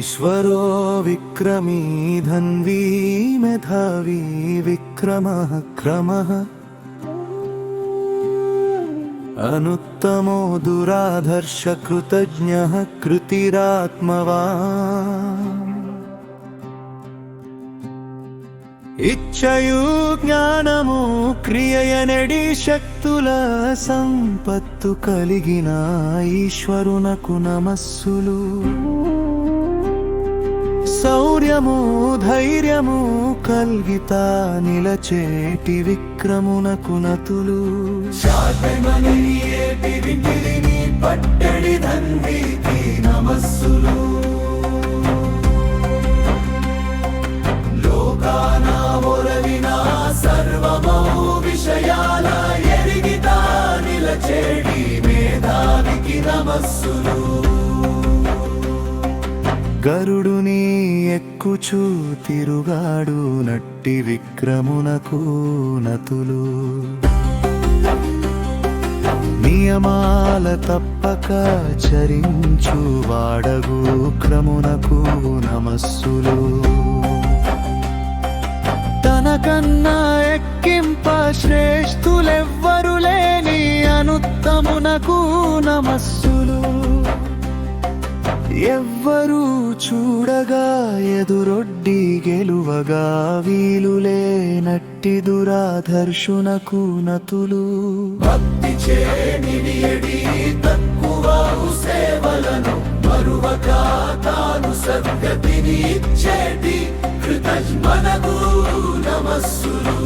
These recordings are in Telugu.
ईश्वरो विक्रमी धन्वी मेधावी विक्रमः क्रमः अनुत्तमो दुराधर्ष कृतज्ञः कृतिरात्मवान् इच्छयु జ్ఞానము క్రియయనడి శక్తుల సంపత్తు కలిగిన ఈశ్వరునకు నమస్సులు శౌర్యము ధైర్యము కల్గిత నిలచేటి విక్రమునకు నతులు పట్టడి ధన్వీకి నమస్సులు లోకానా ఒరవిన సర్వమౌ విషయాల ఎరిగిత నిలచేటి మేధావికి నమస్సులు గరుడుని ఎక్కుచూ తిరుగాడు నట్టి విక్రమునకు నతులు నియమాల తప్పక చరించు వాడగు క్రమునకు నమస్సులు తనకన్నా ఎక్కింప శ్రేష్ఠులెవ్వరు లేని అనుత్తమునకు నమస్సులు ఎవ్వరూ చూడగా ఎదురొడ్డి గెలువగా వీలులేనట్టి దురాధర్షునకు నతులు భక్తి చేనిడియడి తక్కువ సేవలను మరువక తాను సద్గతిని ఇచ్చేటి కృతజ్ఞనకు నమస్సులు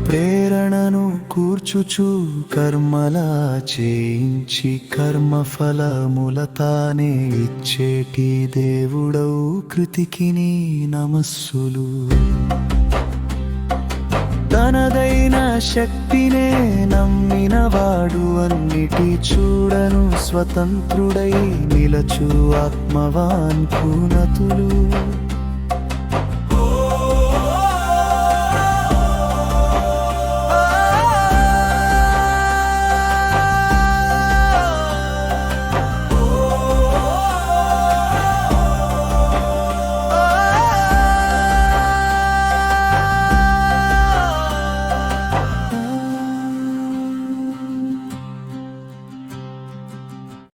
ప్రేరణను కూర్చుచు కర్మలా చేయించి కర్మఫలముల తానే ఇచ్చేటి దేవుడవు కృతికి నీ నమస్సులు తనదైన శక్తినే నమ్మినవాడు అన్నిటి చూడను స్వతంత్రుడై నిలచు ఆత్మవాన్ కునతులు